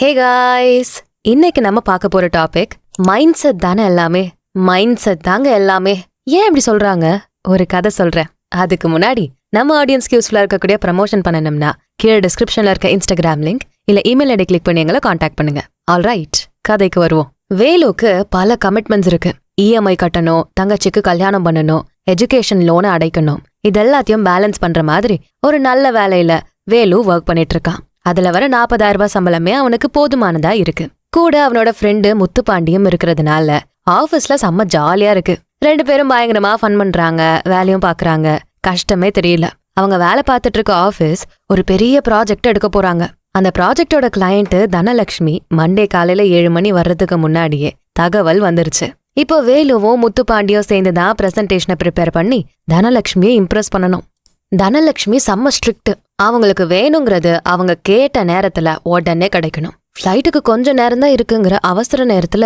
Hey guys, இன்னைக்கு நம்ம பார்க்க போற டாபிக் மைண்ட் செட் தானே எல்லாமே. மைண்ட் செட் தாங்க எல்லாமே. ஏன் இப்படி சொல்றாங்க? ஒரு கதை சொல்றேன். அதுக்கு முன்னாடி நம்ம ஆடியன்ஸ்க்கு யூஸ்ஃபுல்லா இருக்கக்கூடிய ப்ரமோஷன் பண்ணணும்னா கீழே டிஸ்கிரிப்ஷன்ல இருக்க இன்ஸ்டாகிராம் லிங்க் இல்ல இமெயில் ஐடி கிளிக் பண்ணி எங்களை காண்டாக்ட் பண்ணுங்க. ஆல்ரைட், கதைக்கு வருவோம். வேலுக்கு பல கமிட்மெண்ட்ஸ் இருக்கு. இஎம்ஐ கட்டணும், தங்கச்சிக்கு கல்யாணம் பண்ணணும், எஜுகேஷன் லோனை அடைக்கணும். இதெல்லாத்தையும் பேலன்ஸ் பண்ற மாதிரி ஒரு நல்ல வேலையில வேலு ஒர்க் பண்ணிட்டு இருக்கான். அதுல வர 40,000 ரூபாய் சம்பளமே அவனுக்கு போதுமானதா இருக்கு. கூட அவனோட ஃப்ரெண்டு முத்துப்பாண்டியும் இருக்கிறதுனால ஆபீஸ்ல செம்ம ஜாலியா இருக்கு. 2 பேரும் பயங்கரமா ஃபன் பண்றாங்க, வேலையும் பாக்குறாங்க. கஷ்டமே தெரியல. அவங்க வேலை பார்த்துட்டு இருக்க ஆபீஸ் ஒரு பெரிய ப்ராஜெக்ட் எடுக்க போறாங்க. அந்த ப்ராஜெக்டோட கிளையண்ட் தனலட்சுமி மண்டே காலையில 7 மணி வர்றதுக்கு முன்னாடியே தகவல் வந்துருச்சு. இப்போ வேலுவும் முத்துப்பாண்டியும் சேர்ந்துதான் பிரசன்டேஷனை ப்ரிப்பேர் பண்ணி தனலட்சுமியை இம்ப்ரெஸ் பண்ணணும். தனலட்சுமி செம்ம ஸ்ட்ரிக்ட். அவங்களுக்கு வேணுங்கிறது அவங்க கேட்ட நேரத்துல உடனே கிடைக்கணும். ஃப்ளைட்டுக்கு கொஞ்ச நேரம் தான் இருக்குங்கிற அவசர நேரத்துல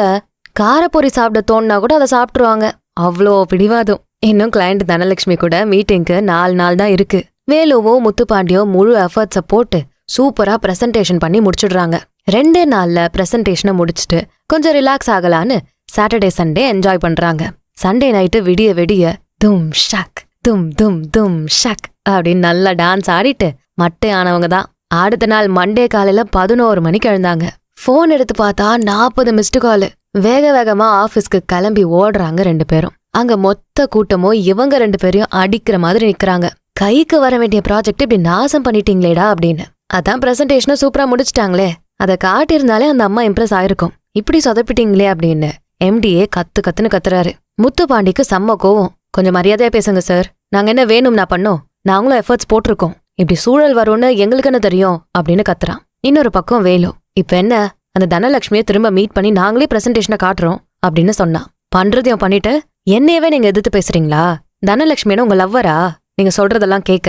காரப்பொரி சாப்பிட தோணுனா கூட அதை சாப்பிட்டுருவாங்க. அவ்வளோ பிடிவாதம். இன்னும் கிளையண்ட் தனலட்சுமி கூட மீட்டிங்க்கு 4 நாள் தான் இருக்கு. வேலுவும் முத்துப்பாண்டியும் முழு எஃபர்ட்ஸை போட்டு சூப்பரா பிரசன்டேஷன் பண்ணி முடிச்சிடுறாங்க. 2 நாள்ல பிரசன்டேஷனை முடிச்சுட்டு கொஞ்சம் ரிலாக்ஸ் ஆகலான்னு சாட்டர்டே சண்டே என்ஜாய் பண்றாங்க. சண்டே நைட்டு விடிய விடிய தும் ஷக் தும் தும் தும் ஷக் அப்படின்னு நல்லா டான்ஸ் ஆடிட்டு மட்டை ஆனவங்க தான். அடுத்த நாள் மண்டே காலையில 11 மணிக்கு எழுந்தாங்க. போன் எடுத்து பார்த்தா 40 மிஸ்டு கால். வேக வேகமா ஆபீஸ்க்கு கிளம்பி ஓடுறாங்க 2 பேரும். அங்க மொத்த கூட்டமும் இவங்க 2 பேரையும் அடிக்கிற மாதிரி நிக்கிறாங்க. கைக்கு வர வேண்டிய ப்ராஜெக்ட் இப்படி நாசம் பண்ணிட்டீங்களேடா அப்படின்னு. அதான் பிரசன்டேஷனை சூப்பரா முடிச்சிட்டாங்களே, அதை காட்டியிருந்தாலே அந்த அம்மா இம்ப்ரெஸ் ஆயிருக்கும். இப்படி சொதப்பிட்டீங்களே அப்படின்னு எம்டிஏ கத்துன்னு கத்துறாரு. முத்துப்பாண்டிக்கு செம்ம கோவம். கொஞ்சம் மரியாதையா பேசுங்க சார், நாங்க என்ன வேணும்னா பண்ணோம், நாங்களும் எஃபர்ட்ஸ் போட்டிருக்கோம், இப்படி சூழல் வரும்னு எங்களுக்கு என்ன தெரியும் அப்படின்னு கத்துறான். இன்னொரு பக்கம் வேலு, இப்ப என்ன அந்த தனலட்சுமியை திரும்ப மீட் பண்ணி நாங்களே பிரசன்டேஷனை காட்டுறோம் அப்படின்னு சொன்னான். பண்றதையும் பண்ணிட்டு என்னையவே நீங்க எதிர்த்து பேசுறீங்களா? தனலட்சுமியான உங்க லவ்வரா? நீங்க சொல்றதெல்லாம் கேட்க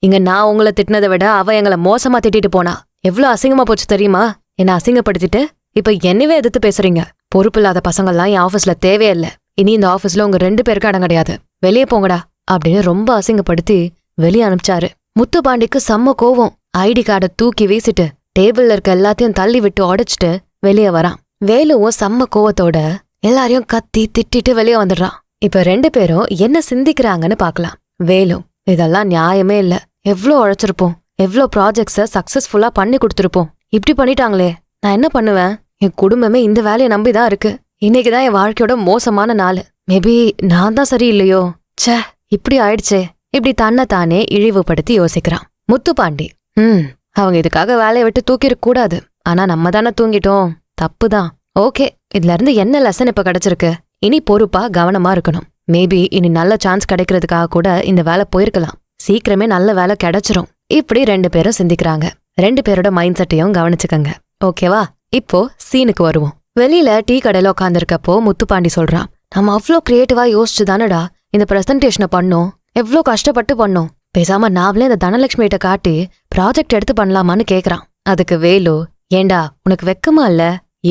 இங்க நான் உங்களை திட்டினதை விட அவ எங்களை மோசமா திட்டிட்டு போனா. எவ்வளவு அசிங்கமா போச்சு தெரியுமா? என்ன அசிங்கப்படுத்திட்டு இப்ப என்னவே எதிர்த்து பேசுறீங்க. பொறுப்பு இல்லாத பசங்கள்லாம் என் ஆபீஸ்ல தேவையில்லை. இனி இந்த ஆபீஸ்ல உங்க 2 பேருக்கு இடம் கிடையாது, வெளியே போங்கடா அப்படின்னு ரொம்ப அசிங்கப்படுத்தி வெளியே அனுப்பிச்சாரு. முத்துப்பாண்டிக்கு செம்ம கோவம். ஐடி கார்டை தூக்கி வீசிட்டு டேபிள்ல இருக்க எல்லாத்தையும் தள்ளி விட்டு உடைச்சிட்டு வெளியே வரான். வேலுவும் செம்ம கோவத்தோட எல்லாரையும் கத்தி திட்டிட்டு வெளியே வந்துடுறான். இப்ப 2 பேரும் என்ன சிந்திக்கிறாங்கன்னு பாக்கலாம். வேலு, இதெல்லாம் நியாயமே இல்ல, எவ்ளோ உழைச்சிருப்போம், எவ்ளோ ப்ராஜெக்ட்ஸ சக்சஸ்ஃபுல்லா பண்ணி கொடுத்துருப்போம், இப்படி பண்ணிட்டாங்களே, நான் என்ன பண்ணுவேன்? என் குடும்பமே இந்த வேலையை நம்பிதான் இருக்கு. இன்னைக்குதான் என் வாழ்க்கையோட மோசமான நாள். மேபி நான் தான் சரியில்லையோ, ச்சே இப்படி ஆயிடுச்சே, இப்படி தன்னை தானே இழிவுபடுத்தி யோசிக்கிறான். முத்துப்பாண்டி, அவங்க இதுக்காக வேலையை விட்டு தூக்கிருக்க கூடாது, ஆனா நம்ம தானே தூங்கிட்டோம், தப்புதான். ஓகே, இதுல இருந்து என்ன லெசன் இப்ப கிடைச்சிருக்கு? இனி பொறுப்பா கவனமா இருக்கணும். மேபி இனி நல்ல சான்ஸ் கிடைக்கிறதுக்காக கூட இந்த வேலை போயிருக்கலாம். சீக்கிரமே நல்ல வேலை கிடைச்சிரும். இப்படி 2 பேரும் சிந்திக்கிறாங்க. 2 பேரோட மைண்ட் செட்டையும் கவனிச்சுக்கங்க, ஓகேவா? இப்போ சீனுக்கு வருவோம். வெளியில டீ கடையில உட்காந்துருக்கப்போ முத்துப்பாண்டி சொல்றான், நம்ம அவ்வளோ கிரியேட்டிவா யோசிச்சு தானடா இந்த பிரசன்டேஷனை பண்ணோம், எவ்வளோ கஷ்டப்பட்டு பண்ணோம். பேசாம நாமளே இந்த தனலட்சுமிகிட்ட காட்டி ப்ராஜெக்ட் எடுத்து பண்ணலாமான்னு கேக்குறான். அதுக்கு வேலு, ஏண்டா உனக்கு வெக்கமா இல்ல?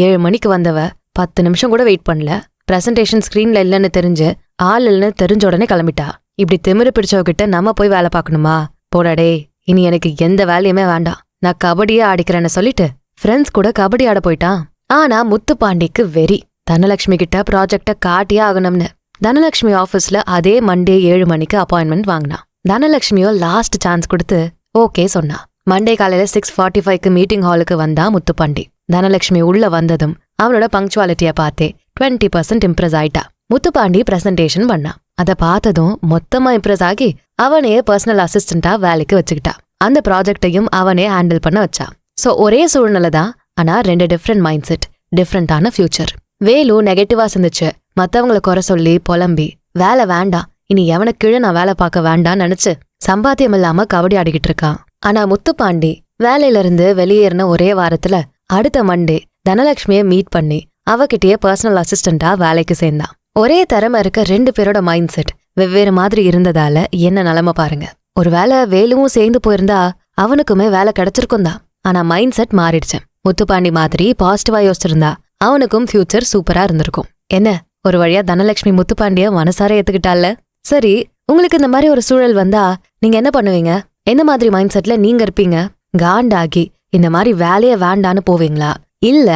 7 மணிக்கு வந்தவ 10 நிமிஷம் கூட வெயிட் பண்ணல. பிரசன்டேஷன் ஸ்கிரீன்ல இல்லன்னு தெரிஞ்சு ஆள் இல்லன்னு தெரிஞ்ச உடனே கிளம்பிட்டா. இப்படி திமிரு பிடிச்சவகிட்ட நம்ம போய் வேலை பார்க்கணுமா? போடாடே, இனி எனக்கு எந்த வேலையுமே வேண்டாம், நான் கபடியே ஆடிக்கிறேன்னு சொல்லிட்டு ஃப்ரெண்ட்ஸ் கூட கபடி ஆட போயிட்டான். ஆனா முத்துப்பாண்டிக்கு வெறி, தனலட்சுமி கிட்ட ப்ராஜெக்ட காட்டியே ஆகணும்னு. தனலட்சுமி ஆபீஸ்ல அதே மண்டே 7 மணிக்கு அப்பாயின்மெண்ட் வாங்கினான். தனலட்சுமியோ லாஸ்ட் சான்ஸ் கொடுத்து ஓகே சொன்னா. மண்டே காலையில 6:45க்கு மீட்டிங் ஹாலுக்கு வந்தா முத்துப்பாண்டி. தனலட்சுமி உள்ள வந்ததும் அவனோட பங்க்சுவாலிட்டிய பார்த்தே 20% இம்ப்ரெஸ் ஆயிட்டா. முத்துப்பாண்டி பிரசன்டேஷன் பண்ணா. அதை பார்த்ததும் மொத்தமா இம்ப்ரெஸ் ஆகி அவனையே பர்சனல் அசிஸ்டண்டா வேலைக்கு வச்சுக்கிட்டா. அந்த ப்ராஜெக்டையும் அவனே ஹேண்டில் பண்ண வச்சா. சோ ஒரே சூழ்நிலை தான், ஆனா 2 டிஃப்ரெண்ட் மைண்ட் செட், டிஃப்ரெண்டான ஃபியூச்சர். வேலு நெகட்டிவா சிந்திச்சு மத்தவங்களை குறை சொல்லி புலம்பி வேலை வேண்டாம், இனி எவனுக்கு கீழே நான் வேலை பார்க்க வேண்டாம்னு நினைச்சு சம்பாத்தியம் இல்லாம கபடி ஆடிக்கிட்டு இருக்கான். ஆனா முத்துப்பாண்டி வேலையில இருந்து வெளியேறின ஒரே வாரத்துல அடுத்த மண்டே தனலட்சுமியை மீட் பண்ணி அவகிட்டயே பர்சனல் அசிஸ்டண்டா வேலைக்கு சேர்ந்தான். ஒரே திறமை இருக்க 2 பேரோட மைண்ட் செட் வெவ்வேறு மாதிரி இருந்ததால என்ன நிலைமை பாருங்க. ஒருவேளை வேலுவும் சேர்ந்து போயிருந்தா அவனுக்குமே வேலை கிடைச்சிருக்கும் தான். ஆனா மைண்ட் செட் மாறிடுச்சு. முத்துப்பாண்டி மாதிரி பாசிட்டிவா யோசிச்சிருந்தா அவனுக்கும் ஃபியூச்சர் சூப்பரா இருந்திருக்கும். என்ன, ஒரு வழியா தனலட்சுமி முத்துப்பாண்டிய மனசார ஏத்துக்கிட்டால. சரி, உங்களுக்கு இந்த மாதிரி ஒரு சூழல் வந்தா நீங்க என்ன பண்ணுவீங்க? என்ன மாதிரி மைண்ட் செட்ல நீங்க இருப்பீங்க? காண்டாகி இந்த மாதிரி வேலைய வேண்டான்னு போவீங்களா? இல்ல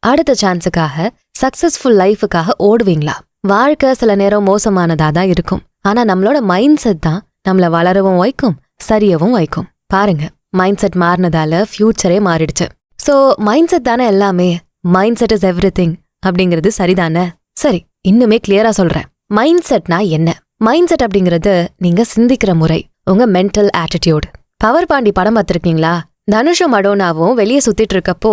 அடுத்த சான்ஸுக்காக சக்சஸ்ஃபுல் லைஃபுக்காக ஓடுவீங்களா? வாழ்க்கை சில நேரம் மோசமானதா தான் இருக்கும். ஆனா நம்மளோட மைண்ட் செட் தான் நம்மள வளரவும் வைக்கும், சரியவும் வைக்கும். பாருங்க, மைண்ட் செட் மாறினதால ஃபியூச்சரே மாறிடுச்சு. சோ மைண்ட் செட் தானே எல்லாமே. மைண்ட் செட் இஸ் எவ்ரிதிங் அப்படிங்கிறது சரிதானே? சரி, இன்னுமே கிளியரா சொல்றேன். மைண்ட் செட்னா என்ன? மைண்ட் செட் அப்படிங்கிறது நீங்க சிந்திக்கிற முறை, உங்க மென்டல் ஆட்டிடியூட். பவர் பாண்டி படம் பார்த்திருக்கீங்களா? தனுஷும் மடோனாவும் வெளியே சுத்திட்டு இருக்கப்போ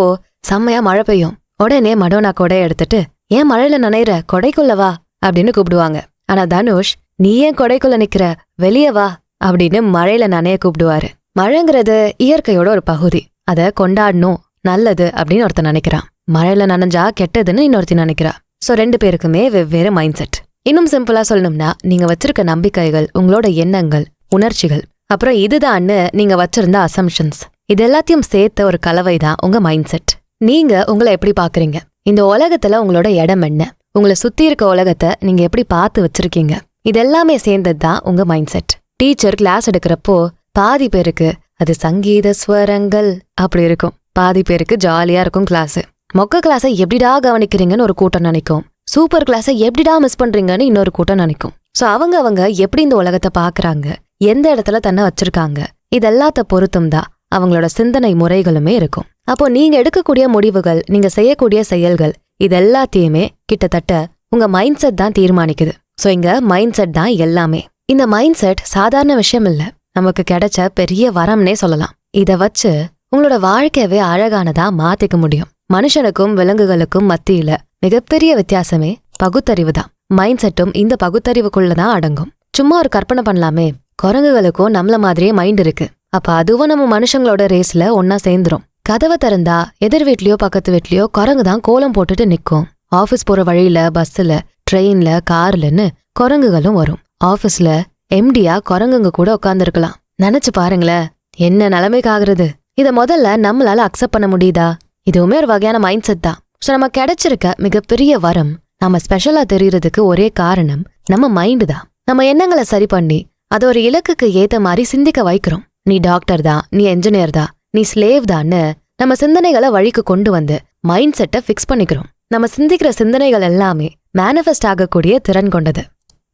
செம்மையா மழை பெய்யும். உடனே மடோனா கொடைய எடுத்துட்டு, ஏன் மழையில நனையிற, கொடைக்குள்ள வா அப்படின்னு கூப்பிடுவாங்க. ஆனா தனுஷ், நீ ஏன் கொடைக்குள்ள நிக்கிற, வெளியே வா அப்படின்னு மழையில நனைய கூப்பிடுவாரு. மழைங்கிறது இயற்கையோட ஒரு பகுதி, அத கொண்டாடணும், நல்லது அப்படின்னு ஒருத்தன் நினைக்கிறான். மழையில நனைஞ்சா கெட்டதுன்னு இன்னொருத்தி நினைக்கிறா. சோ 2 பேருக்குமே வெவ்வேறு மைண்ட் செட். இன்னும் சிம்பிளா சொல்லணும்னா, நீங்க வச்சிருக்க நம்பிக்கைகள், உங்களோட எண்ணங்கள், உணர்ச்சிகள், அப்புறம் இதுதான்னு நீங்க வச்சிருந்த அசம்ஷன்ஸ், இது எல்லாத்தையும் சேர்த்த ஒரு கலவைதான் உங்க மைண்ட் செட். நீங்க உங்களை எப்படி பாக்குறீங்க, இந்த உலகத்துல உங்களோட இடம் என்ன, உங்களை சுத்தி இருக்க உலகத்தை நீங்க எப்படி பார்த்து வச்சிருக்கீங்க, இது எல்லாமே சேர்ந்ததுதான் உங்க மைண்ட் செட். டீச்சர் கிளாஸ் எடுக்கிறப்போ பாதி பேருக்கு அது சங்கீத ஸ்வரங்கள் அப்படி இருக்கும், பாதி பேருக்கு ஜாலியா இருக்கும் கிளாஸ். மொக்க கிளாஸை எப்படிடா கவனிக்கிறீங்கன்னு ஒரு கூட்டம் நினைக்கும், சூப்பர் கிளாஸை எப்படிடா மிஸ் பண்றீங்கன்னு இன்னொரு கூட்டம் நினைக்கும். சோ அவங்க எப்படி இந்த உலகத்தை பாக்குறாங்க, எந்த இடத்துல தன்னை வச்சிருக்காங்க, இதெல்லாத்த பொருத்தும் தான் அவங்களோட சிந்தனை முறைகளுமே இருக்கும். அப்போ நீங்க எடுக்கக்கூடிய முடிவுகள், நீங்க செய்யக்கூடிய செயல்கள், இது எல்லாத்தையுமே கிட்டத்தட்ட உங்க மைண்ட் செட் தான் தீர்மானிக்குது. சோ இங்க மைண்ட் செட் தான் எல்லாமே. இந்த மைண்ட் செட் சாதாரண விஷயம் இல்ல, நமக்கு கிடைச்ச பெரிய வரம்னே சொல்லலாம். இத வச்சு உங்களோட வாழ்க்கையவே அழகானதா மாத்திக்க முடியும். மனுஷனுக்கும் விலங்குகளுக்கும் மத்தியில மிகப்பெரிய வித்தியாசமே பகுத்தறிவு தான். மைண்ட் செட்டும் இந்த பகுத்தறிவுக்குள்ளதான் அடங்கும். சும்மா ஒரு கற்பனை பண்ணலாமே, குரங்குகளுக்கும் நம்மள மாதிரியே மைண்ட் இருக்கு. அப்ப அதுவும் நம்ம மனுஷங்களோட ரேஸ்ல ஒன்னா சேர்ந்துரும். கதவை திறந்தா எதிர் வீட்லயோ பக்கத்து வீட்லயோ குரங்கு தான் கோலம் போட்டுட்டு நிக்கும். ஆபீஸ் போற வழியில, பஸ்ல, ட்ரெயின்ல, கார்லன்னு குரங்குகளும் வரும். ஆபீஸ்ல எம்டியா குரங்குங்க கூட உட்கார்ந்துருக்கலாம். நினைச்சு பாருங்களேன், என்ன நிலைமைக்கு ஆகுறது. இத முதல்ல நம்மளால அக்செப்ட் பண்ண முடியுதா? இதுவுமே ஒரு வகையான மைண்ட் செட் தான். சோ நம்ம கிடைச்சிருக்க மிகப்பெரிய வரம், நம்ம ஸ்பெஷலா தெரியறதுக்கு ஒரே காரணம் நம்ம மைண்டு தான். நம்ம எண்ணங்களை சரி பண்ணி அதை ஒரு இலக்குக்கு ஏத்த மாதிரி சிந்திக்க வைக்கிறோம். நீ டாக்டர் தான், நீ என்ஜினியர் தான், நீ ஸ்லேவ் தான்னு நம்ம சிந்தனைகளை வழிக்கு கொண்டு வந்து மைண்ட் செட்டை ஃபிக்ஸ் பண்ணிக்கிறோம். நம்ம சிந்திக்கிற சிந்தனைகள் எல்லாமே மேனிஃபெஸ்ட் ஆகக்கூடிய திறன் கொண்டது.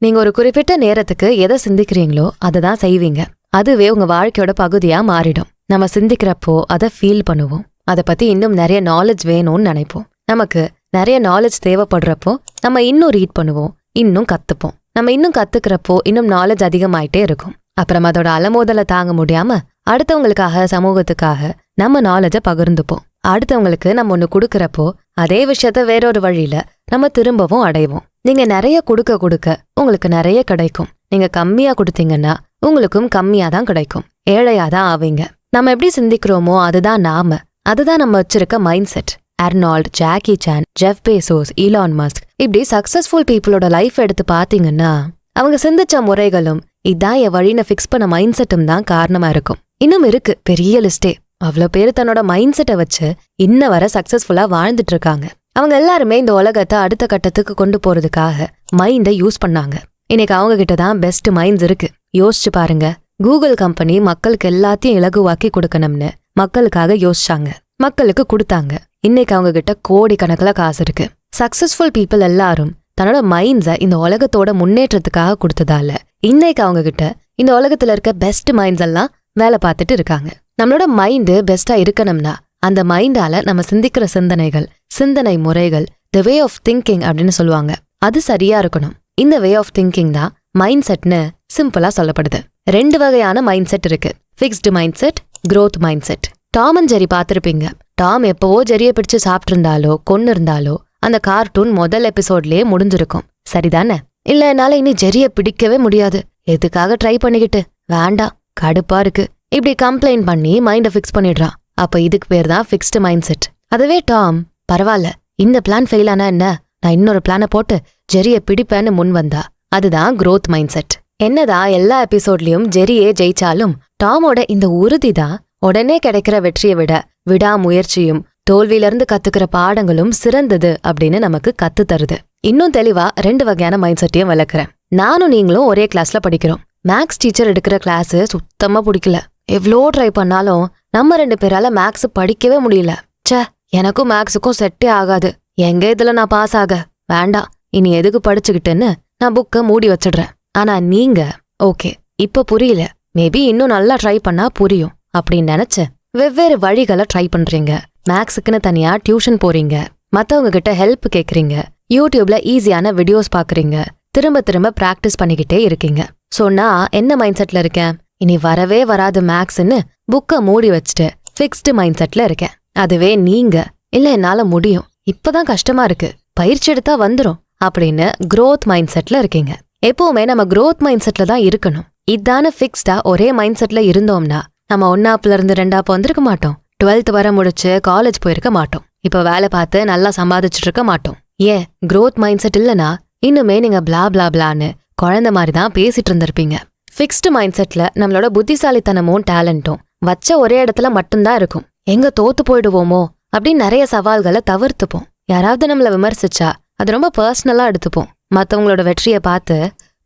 நீங்க ஒரு குறிப்பிட்ட நேரத்துக்கு எதை சிந்திக்கிறீங்களோ அதை தான் செய்வீங்க. அதுவே உங்க வாழ்க்கையோட பகுதியா மாறிடும். நம்ம சிந்திக்கிறப்போ அதை ஃபீல் பண்ணுவோம். அதை பத்தி இன்னும் நிறைய நாலேஜ் வேணும்னு நினைப்போம். நமக்கு நிறைய நாலேஜ் தேவைப்படுறப்போ நம்ம இன்னும் ரீட் பண்ணுவோம், இன்னும் கத்துப்போம். நம்ம இன்னும் கத்துக்கிறப்போ இன்னும் நாலேஜ் அதிகமாயிட்டே இருக்கும். அப்புறம் அதோட அலமோதலை தாங்க முடியாம அடுத்தவங்களுக்காக, சமூகத்துக்காக நம்ம நாலேஜை பகிர்ந்துப்போம். அடுத்தவங்களுக்கு நம்ம ஒண்ணு கொடுக்கறப்போ அதே விஷயத்த வேறொரு வழியில நம்ம திரும்பவும் அடைவோம். நீங்க நிறைய கொடுக்க கொடுக்க உங்களுக்கு நிறைய கிடைக்கும். நீங்க கம்மியா கொடுத்தீங்கன்னா உங்களுக்கும் கம்மியா தான் கிடைக்கும், ஏழையாதான் ஆவீங்க. நம்ம எப்படி சிந்திக்கிறோமோ அதுதான் நாம, அதுதான் நம்ம வச்சிருக்க mind set. Arnold, Jackie Chan, Jeff Bezos, Elon Musk, இப்படி சக்சஸ்ஃபுல் பீப்புளோட லைஃப் எடுத்து பாத்தீங்கன்னா அவங்க சிந்திச்ச முறைகளும் இதான் என் வழின்னு ஃபிக்ஸ் பண்ண மைண்ட் செட்டும் தான் காரணமா இருக்கும். இன்னும் இருக்கு பெரிய லிஸ்டே. அவ்வளோ பேரு தன்னோட மைண்ட் செட்டை வச்சு இன்ன வர சக்சஸ்ஃபுல்லா வாழ்ந்துட்டு இருக்காங்க. அவங்க எல்லாருமே இந்த உலகத்தை அடுத்த கட்டத்துக்கு கொண்டு போறதுக்காக மைண்டை யூஸ் பண்ணாங்க. இன்னைக்கு அவங்க கிட்ட தான் பெஸ்ட் மைண்ட்ஸ் இருக்கு. யோசிச்சு பாருங்க, கூகுள் கம்பெனி மக்களுக்கு எல்லாத்தையும் இலகுவாக்கி கொடுக்கணும்னு மக்களுக்காக யோசிச்சாங்க, மக்களுக்கு கொடுத்தாங்க. இன்னைக்கு அவங்க கிட்ட கோடிக்கணக்கில் காசு இருக்கு. சக்சஸ்ஃபுல் பீப்புள் எல்லாரும் தன்னோட மைண்ட்ஸை இந்த உலகத்தோட முன்னேற்றத்துக்காக கொடுத்ததால இன்னைக்கு அவங்க கிட்ட இந்த உலகத்துல இருக்க பெஸ்ட் மைண்ட்ஸ் எல்லாம் வேலை பார்த்துட்டு இருக்காங்க. நம்மளோட மைண்டு பெஸ்டா இருக்கணும்னா அந்த மைண்டால நம்ம சிந்திக்கிற சிந்தனைகள், சிந்தனை முறைகள், த வே ஆஃப் திங்கிங் அப்படின்னு சொல்லுவாங்க, அது சரியா இருக்கணும். இந்த வே ஆஃப் திங்கிங் தான் மைண்ட் செட்னு சிம்பிளா சொல்லப்படுது. 2 வகையான மைண்ட் செட் இருக்கு, fixed mind set, growth mind set. Tom and Jerry பார்த்திருப்பீங்க. டாம் எப்பவோ ஜெரியை பிடிச்சு சாப்பிட்டு இருந்தாலோ கொன்னு இருந்தாலோ அந்த கார்ட்டூன் முதல் எபிசோட்லயே முடிஞ்சிருக்கும், சரிதானே? இல்ல என்னால இனி ஜெரியை பிடிக்கவே முடியாது, எதுக்காக ட்ரை பண்ணிக்கிட்டு, வேண்டாம், கடுப்பா இருக்கு, இப்படி கம்ப்ளைண்ட் பண்ணி மைண்டை ஃபிக்ஸ் பண்ணிடுறான். அப்ப இதுக்கு பேர் தான் ஃபிக்ஸ்டு மைண்ட் செட். அதுவே டாம், பரவாயில்ல, இந்த பிளான் ஃபெயில் ஆனா என்ன, நான் இன்னொரு பிளானை போட்டு ஜெரியை பிடிப்பேன்னு முன் வந்தா, அதுதான் growth மைண்ட் செட். என்னதான் எல்லா எபிசோட்லயும் ஜெரியே ஜெயிச்சாலும் டாமோட இந்த உறுதி தான் உடனே கிடைக்கிற வெற்றியை விட விடாமுயற்சியும் தோல்வியிலிருந்து கத்துக்கிற பாடங்களும் சிறந்தது அப்படின்னு நமக்கு கத்து தருது. இன்னும் தெளிவா 2 வகையான மைண்ட் செட்டையும் விளக்குறேன். நானும் நீங்களும் ஒரே கிளாஸ்ல படிக்கிறோம். மேக்ஸ் டீச்சர் எடுக்கிற கிளாஸ் சுத்தமா பிடிக்கல. எவ்வளோ ட்ரை பண்ணாலும் நம்ம 2 பேரால மேக்ஸ் படிக்கவே முடியல. ச்சே, எனக்கும் மேக்ஸுக்கும் செட்டே ஆகாது, எங்க இதுல நான் பாஸ் ஆக, வேண்டாம், இனி எதுக்கு படிச்சுக்கிட்டுன்னு நான் புக்கை மூடி வச்சிடுறேன். ஆனா நீங்க ஓகே இப்ப புரியல, மேபி இன்னும் நல்லா ட்ரை பண்ணா புரியும் அப்படின்னு நினைச்சு வெவ்வேறு வழிகளை ட்ரை பண்றீங்க. மேக்ஸுக்குன்னு தனியா டியூஷன் போறீங்க, மத்தவங்க கிட்ட ஹெல்ப் கேக்குறீங்க, யூடியூப்ல ஈஸியான வீடியோஸ் பாக்குறீங்க, திரும்ப திரும்ப பிராக்டிஸ் பண்ணிக்கிட்டே இருக்கீங்க. சோ நான் என்ன மைண்ட் செட்ல இருக்கேன், இனி வரவே வராது மேக்ஸ்ன்னு புக்கை மூடி வச்சுட்டு ஃபிக்ஸ்டு மைண்ட் செட்ல இருக்கேன். அதுவே நீங்க இல்ல என்னால முடியும், இப்பதான் கஷ்டமா இருக்கு, பயிற்சி எடுத்தா வந்துரும் அப்படின்னு growth மைண்ட் செட்ல இருக்கீங்க. எப்பவுமே நம்ம growth மைண்ட் செட்ல தான் இருக்கணும். இதான ஃபிக்ஸ்டா ஒரே மைண்ட் செட்ல இருந்தோம்னா நம்ம 1ஆப்ல இருந்து 2ஆப் வந்திருக்க மாட்டோம், 12th வர முடிச்சு காலேஜ் போயிருக்க மாட்டோம், இப்ப வேலை பார்த்து நல்லா சம்பாதிச்சுட்டு இருக்க மாட்டோம். ஏன் growth மைண்ட் செட் இல்லனா இன்னுமே நீங்க பிளா பிளா பிளான்னு குழந்தை மாதிரி தான் பேசிட்டு இருந்திருப்பீங்க. ஃபிக்ஸ்டு மைண்ட் செட்ல நம்மளோட புத்திசாலித்தனமும் டேலண்ட்டும் வச்ச ஒரே இடத்துல மட்டும்தான் இருக்கும். எங்க தோத்து போயிடுவோமோ அப்படின்னு நிறைய சவால்களை தவிர்த்துப்போம். யாராவது நம்மள விமர்சிச்சா அது ரொம்ப பர்சனலா எடுத்துப்போம். மத்தவங்களோட வெற்றியை பார்த்து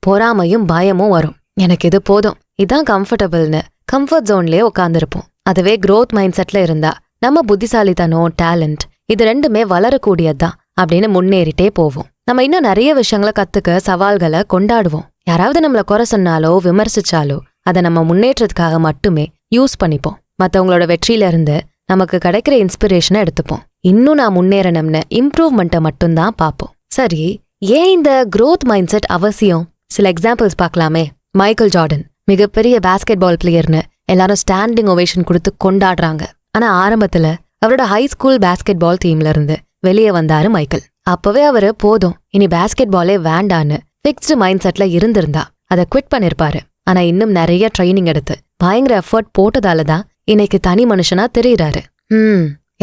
பொறாமையும் பயமும் வரும். எனக்கு இது போதும், இதான் கம்ஃபர்டபுள்னு கம்ஃபர்ட் ஜோன்லயே உட்காந்துருப்போம். அதுவே growth மைண்ட் செட்ல இருந்தா நம்ம புத்திசாலித்தனம் டேலண்ட் இது ரெண்டுமே வளரக்கூடியதுதான் அப்படின்னு முன்னேறிட்டே போவோம். நம்ம இன்னும் நிறைய விஷயங்களை கத்துக்க சவால்களை கொண்டாடுவோம். யாராவது நம்மள குறை சொன்னாலோ விமர்சிச்சாலோ அதை நம்ம முன்னேற்றத்துக்காக மட்டுமே யூஸ் பண்ணிப்போம். மத்தவங்களோட வெற்றியில இருந்து நமக்கு கிடைக்கிற இன்ஸ்பிரேஷனை எடுத்துப்போம். இன்னும் நான் முன்னேறணும்னு இம்ப்ரூவ்மெண்ட்டை மட்டும்தான் பார்ப்போம். சரி, ஏன் இந்த growth மைண்ட் செட் அவசியம்? சில எக்ஸாம்பிள்ஸ் பார்க்கலாமே. மைக்கேல் ஜார்டன் மிகப்பெரிய பாஸ்கெட் பால் பிளேயர்னு எல்லாரும் ஸ்டாண்டிங் ஓவேஷன் கொடுத்து கொண்டாடுறாங்க. ஆனா ஆரம்பத்துல அவரோட ஹை ஸ்கூல் பாஸ்கெட் பால் டீம்ல இருந்து வெளியே வந்தாரு மைக்கேல். அப்பவே அவரு போதும் இனி பாஸ்கெட் பாலே வேண்டான்னு ஃபிக்ஸ்டு மைண்ட் செட்ல இருந்திருந்தா அதை குவிட் பண்ணிருப்பாரு. ஆனா இன்னும் நிறைய ட்ரைனிங் எடுத்து பயங்கர எஃபர்ட் போட்டதாலதான் இன்னைக்கு தனி மனுஷனா தெரியுறாரு.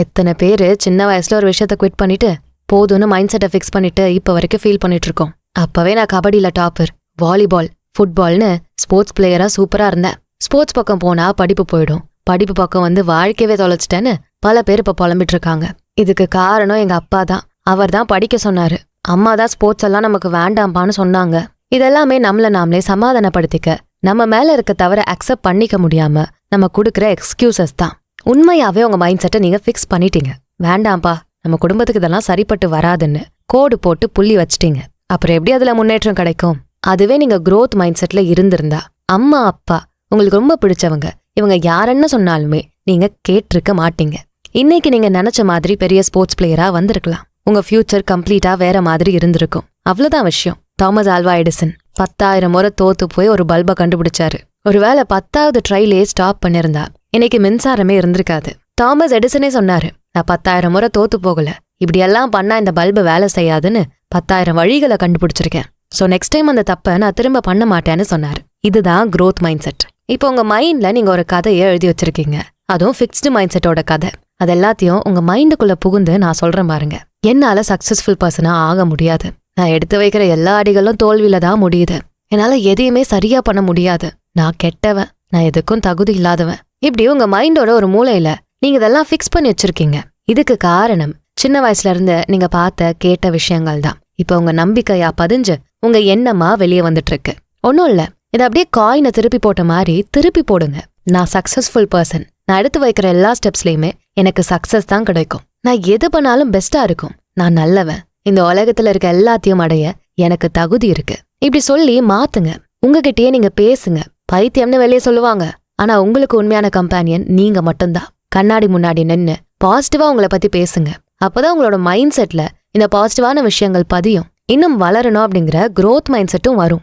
எத்தனை பேரு சின்ன வயசுல ஒரு விஷயத்த குவிட் பண்ணிட்டு போதும்னு மைண்ட் செட்டை ஃபிக்ஸ் பண்ணிட்டு இப்ப வரைக்கும் ஃபீல் பண்ணிட்டு இருக்கோம். அப்பவே நான் கபடியில டாப்பர், வாலிபால், ஃபுட்பால்னு ஸ்போர்ட்ஸ் பிளேயரா சூப்பரா இருந்தேன். ஸ்போர்ட்ஸ் பக்கம் போனா படிப்பு போயிடும், படிப்பு பக்கம் வந்து வாழ்க்கையவே தொலைச்சிட்டேன்னு பல பேர் இப்ப புலம்பிட்டு இருக்காங்க. இதுக்கு காரணம் எங்க அப்பா தான். அவர் தான் படிக்க சொன்னாரு, அம்மா தான் ஸ்போர்ட்ஸ் எல்லாம் நமக்கு வேண்டாம்பான்னு சொன்னாங்க. இதெல்லாமே நம்மள நாமளே சமாதானப்படுத்திக்க, நம்ம மேல இருக்க தவிர அக்செப்ட் பண்ணிக்க முடியாம நம்ம கொடுக்குற எக்ஸ்கியூசஸ் தான். உண்மையாவே உங்க மைண்ட் செட்டை நீங்க ஃபிக்ஸ் பண்ணிட்டீங்க. வேண்டாம்ப்பா, நம்ம குடும்பத்துக்கு இதெல்லாம் சரிப்பட்டு வராதுன்னு கோடு போட்டு புள்ளி வச்சிட்டீங்க. அப்புறம் எப்படி அதுல முன்னேற்றம் கிடைக்கும்? அதுவே நீங்க growth மைண்ட் செட்ல இருந்திருந்தா அம்மா அப்பா உங்களுக்கு ரொம்ப பிடிச்சவங்க இவங்க யாருன்னு சொன்னாலுமே நீங்க கேட்டிருக்க மாட்டீங்க. இன்னைக்கு நீங்க நினைச்ச மாதிரி பெரிய ஸ்போர்ட்ஸ் பிளேயரா வந்திருக்கலாம். உங்க ஃபியூச்சர் கம்ப்ளீட்டா வேற மாதிரி இருந்திருக்கும். அவ்வளவுதான் விஷயம். தாமஸ் ஆல்வா எடிசன் 10,000 முறை தோத்து போய் ஒரு பல்பை கண்டுபிடிச்சாரு. ஒருவேளை 10வது ட்ரைலே ஸ்டாப் பண்ணிருந்தா இன்னைக்கு மின்சாரமே இருந்திருக்காது. தாமஸ் எடிசனே சொன்னாரு, நான் 10,000 முறை தோத்து போகல, இப்படியெல்லாம் பண்ணா இந்த பல்பு வேலை செய்யாதுன்னு 10,000 வழிகளை கண்டுபிடிச்சிருக்கேன். சோ நெக்ஸ்ட் டைம் அந்த தப்பை நான் திரும்ப பண்ண மாட்டேன்னு சொன்னாரு. இதுதான் growth மைண்ட் செட். இப்போ உங்க மைண்ட்ல நீங்க ஒரு கதையை எழுதி வச்சிருக்கீங்க, அதுவும் ஃபிக்ஸ்டு மைண்ட் செட்டோட கதை. அது எல்லாத்தையும் உங்க மைண்டுக்குள்ள புகுந்து நான் சொல்றேன் பாருங்க. என்னால சக்சஸ்ஃபுல் பர்சனா ஆக முடியாது, நான் எடுத்து வைக்கிற எல்லா அடிகளும் தோல்வியில தான் முடியுது, என்னால எதையுமே சரியா பண்ண முடியாது, நான் கெட்டவன், நான் எதுக்கும் தகுதி இல்லாதவன், இப்படி உங்க மைண்டோட ஒரு மூலையில நீங்க இதெல்லாம் ஃபிக்ஸ் பண்ணி வச்சிருக்கீங்க. இதுக்கு காரணம் சின்ன வயசுல இருந்து நீங்க பார்த்த கேட்ட விஷயங்கள் தான் இப்ப உங்க நம்பிக்கையா பதிஞ்சு உங்க எண்ணமா வெளியே வந்துட்டு இருக்கு. ஒன்னும் இல்ல, இதை அப்படியே காயினை திருப்பி போட்ட மாதிரி திருப்பி போடுங்க. நான் சக்சஸ்ஃபுல் பர்சன், நான் எடுத்து வைக்கிற எல்லா ஸ்டெப்ஸ்லயுமே எனக்கு சக்சஸ் தான் கிடைக்கும், நான் எது பண்ணாலும் பெஸ்டா இருக்கும், நான் நல்லவன், இந்த உலகத்துல இருக்க எல்லாத்தையும் அடைய எனக்கு தகுதி இருக்கு. இப்படி சொல்லி மாத்துங்க. உங்ககிட்டயே நீங்க பேசுங்க. பைத்தியம்னு வெளியே சொல்லுவாங்க, ஆனா உங்களுக்கு உண்மையான கம்பானியன் நீங்க மட்டும்தான். கண்ணாடி முன்னாடி நின்னு பாசிட்டிவா உங்களை பத்தி பேசுங்க. அப்பதான் உங்களோட மைண்ட் செட்ல இந்த பாசிட்டிவான விஷயங்கள் பதியும். இன்னும் வளரணும் அப்படிங்கிற growth மைண்ட் செட்டும் வரும்.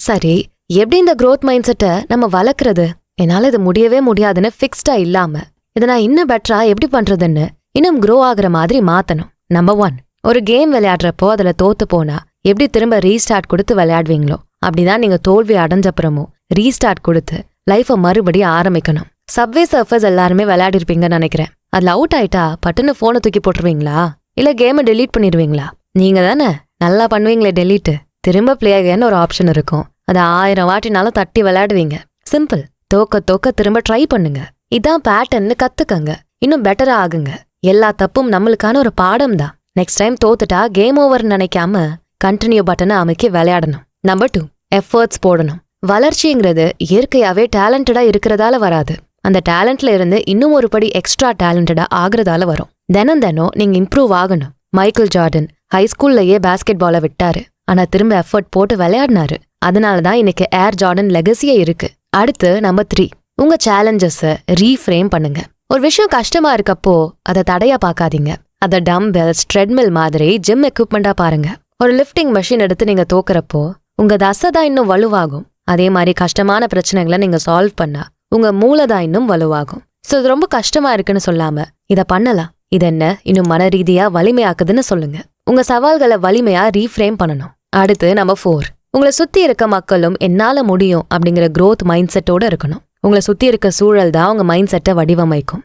சரி, எப்படி இந்த growth மைண்ட் செட்டை நம்ம வளர்க்கறது? என்னால இது முடியவே முடியாதுன்னு ஃபிக்ஸ்டா இல்லாம இதை நான் இன்னும் பெட்டரா எப்படி பண்றதுன்னு இன்னும் grow ஆகுற மாதிரி மாத்தணும். நம்பர் 1, ஒரு கேம் விளையாடுறப்போ அதுல தோத்து போனா எப்படி திரும்ப ரீஸ்டார்ட் கொடுத்து விளையாடுவீங்களோ அப்படிதான் நீங்க தோல்வி அடைஞ்சப்புறமும் ரீஸ்டார்ட் கொடுத்து லைஃபை மறுபடியும் ஆரம்பிக்கணும். சப்வே சர்ஃபர்ஸ் எல்லாருமே விளையாடிருப்பீங்கன்னு நினைக்கிறேன். அதுல அவுட் ஆயிட்டா பட்டுன்னு போனை தூக்கி போட்டுருவீங்களா, இல்ல கேமை டெலீட் பண்ணிடுவீங்களா? நீங்க தானே நல்லா பண்ணுவீங்களே டெலீட். திரும்ப பிளே அகைன்னு ஒரு ஆப்ஷன் இருக்கும், அதை 1000 வாட்டினாலும் தட்டி விளையாடுவீங்க. சிம்பிள். தோக்க தோக்க திரும்ப ட்ரை பண்ணுங்க. இதான் பேட்டர்ன்னு கத்துக்கங்க, இன்னும் பெட்டரா ஆகுங்க. எல்லா தப்பும் நம்மளுக்கான ஒரு பாடம் தான். நெக்ஸ்ட் டைம் தோத்துட்டா கேம் ஓவர் நினைக்காம கண்டினியூ பட்டனை அமைக்கி விளையாடணும். நம்பர் 2, எஃபர்ட்ஸ் போடணும். வளர்ச்சிங்கிறது இயற்கையாவே டேலண்டடா இருக்கிறதால வராது, அந்த டேலண்ட்ல இருந்து இன்னும் ஒரு படி எக்ஸ்ட்ரா டேலண்டடா ஆகுறதால வரும். தினம் நீங்க இம்ப்ரூவ் ஆகணும். மைக்கேல் ஜார்டன் ஹை ஸ்கூல்லயே பாஸ்கெட் பாலை விட்டாரு, ஆனா திரும்ப எஃபர்ட் போட்டு விளையாடினாரு. அதனாலதான் இன்னைக்கு ஏர் ஜார்டன் லெகசியே இருக்கு. அடுத்து நம்பர் 3, உங்க சேலஞ்சஸ ரீஃப்ரேம் பண்ணுங்க. ஒரு விஷயம் கஷ்டமா இருக்கப்போ அதை தடையா பார்க்காதீங்க. அதை டம்பெல்ஸ், ட்ரெட்மில் மாதிரி ஜிம் எக்யூப்மெண்டா பாருங்க. ஒரு லிஃப்டிங் மெஷின் எடுத்து நீங்க தோக்குறப்போ உங்க தசை தான் இன்னும் வலுவாகும். அதே மாதிரி கஷ்டமான பிரச்சனைகளை நீங்க சால்வ் பண்ணா உங்க மூளை தான் இன்னும் வலுவாகும். சோ இது ரொம்ப கஷ்டமா இருக்குன்னு சொல்லாம இத பண்ணலாம், இது என்ன இன்னும் மன ரீதியா வலிமையாக்குதுன்னு சொல்லுங்க. உங்க சவால்களை வலிமையா ரீஃப்ரேம் பண்ணணும். அடுத்து நம்பர் 4, உங்களை சுத்தி இருக்க மக்களும் என்னால முடியும் அப்படிங்கிற growth மைண்ட் செட்டோட இருக்கணும். உங்களை சுத்தி இருக்க சூழல் தான் உங்க மைண்ட் செட்டை வடிவமைக்கும்.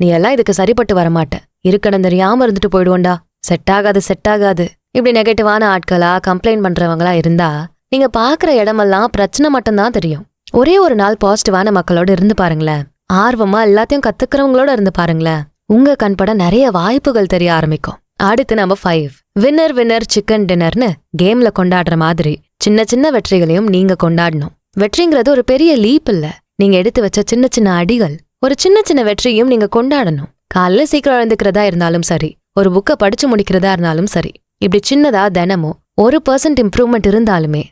நீ எல்லாம் இதுக்கு சரிப்பட்டு வரமாட்ட, இருக்கணும் தெரியாம இருந்துட்டு போயிடுவோண்டா, செட் ஆகாது இப்படி நெகட்டிவான ஆட்களா கம்ப்ளைண்ட் பண்றவங்களா இருந்தா நீங்க பாக்குற இடமெல்லாம் பிரச்சனை மட்டும்தான் தெரியும். ஒரே ஒரு நாள் பாசிட்டிவான மக்களோட இருந்து பாருங்களேன், ஆர்வமா எல்லாத்தையும் கத்துக்கிறவங்களோட இருந்து பாருங்களேன், உங்க கண்பட நிறைய வாய்ப்புகள் தெரிய ஆரம்பிக்கும். அடுத்து நம்பர் 5, வின்னர் வின்னர் சிக்கன் டின்னர்னு கேம்ல கொண்டாடுற மாதிரி சின்ன சின்ன வெற்றிகளையும் நீங்க கொண்டாடணும். வெற்றிங்கிறது ஒரு பெரிய லீப் இல்ல, நீங்க எடுத்து வச்ச சின்ன சின்ன அடிகள். ஒரு சின்ன சின்ன வெற்றியும் நீங்க கொண்டாடணும். காலைல சீக்கிரம் எழுந்துக்கிறதா இருந்தாலும் சரி, ஒரு புக்கை படிச்சு முடிக்கிறதா இருந்தாலும் சரி, இப்படி சின்னதா தினமும் 1% இம்ப்ரூவ்மெண்ட் இருந்தாலுமே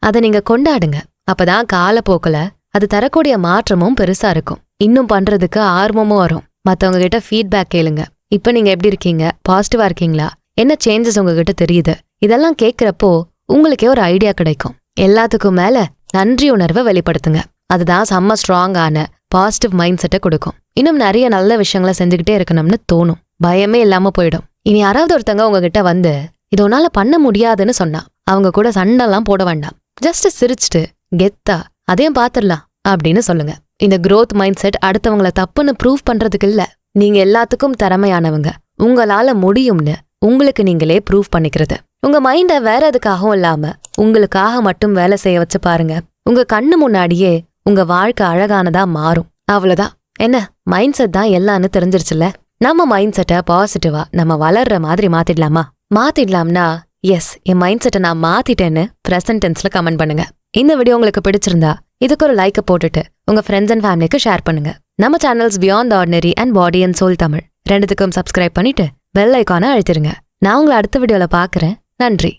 அதை நீங்க கொண்டாடுங்க. அப்பதான் காலப்போக்குல அது தரக்கூடிய மாற்றமும் பெருசா இருக்கும். இன்னும் பண்றதுக்கு ஆர்வமும் வரும். மத்தவங்க கிட்ட ஃபீட்பேக் கேளுங்க. இப்ப நீங்க எப்படி இருக்கீங்க, பாசிட்டிவா இருக்கீங்களா, என்ன சேஞ்சஸ் உங்ககிட்ட தெரியுது, இதெல்லாம் கேட்கிறப்போ உங்களுக்கே ஒரு ஐடியா கிடைக்கும். எல்லாத்துக்கும் மேல நன்றி உணர்வை வெளிப்படுத்துங்க. அதுதான் செம்ம ஸ்ட்ராங்கான பாசிட்டிவ் மைண்ட் செட்டை கொடுக்கும். இன்னும் நிறைய நல்ல விஷயங்களை செஞ்சுக்கிட்டே இருக்கணும்னு தோணும். பயமே இல்லாம போயிடும். இனி யாராவது ஒருத்தங்க உங்ககிட்ட வந்து இது உன்னால பண்ண முடியாதுன்னு சொன்னா அவங்க கூட சண்டெல்லாம் போட வேண்டாம். ஜஸ்ட் சிரிச்சுட்டு கெத்தா அதையும் பாத்துடலாம் அப்படின்னு சொல்லுங்க. இந்த growth மைண்ட் செட் அடுத்தவங்கள தப்புன்னு ப்ரூவ் பண்றதுக்கு இல்ல, நீங்க எல்லாத்துக்கும் திறமையானவங்க, உங்களால முடியும்னு உங்களுக்கு நீங்களே ப்ரூவ் பண்ணிக்கிறது. உங்க மைண்ட வேற எதுக்காகவும் இல்லாம உங்களுக்காக மட்டும் வேலை செய்ய வச்சு பாருங்க. உங்க கண்ணு முன்னாடியே உங்க வாழ்க்கை அழகானதா மாறும். அவ்வளவுதான். என்ன மைண்ட் செட் தான் எல்லான்னு தெரிஞ்சிருச்சுல. நம்ம மைண்ட் செட்டை பாசிட்டிவா நம்ம வளர்ற மாதிரி மாத்திடலாம்னா எஸ், என் மைண்ட் செட்டை நான் மாத்திட்டேன்னு பிரசன்ட் டென்ஸ்ல கமெண்ட் பண்ணுங்க. இந்த வீடியோ உங்களுக்கு பிடிச்சிருந்தா இதுக்கு ஒரு லைக்கை போட்டுட்டு உங்க ஃப்ரெண்ட்ஸ் அண்ட் ஃபேமிலிக்கு ஷேர் பண்ணுங்க. நம்ம channels Beyond Ordinary and Body and Soul Tamil ரெண்டுத்துக்கும் சப்ஸ்கிரைப் பண்ணிட்டு பெல் ஐகானை அழுத்திருங்க. நான் உங்களை அடுத்த வீடியோல பாக்குறேன். நன்றி.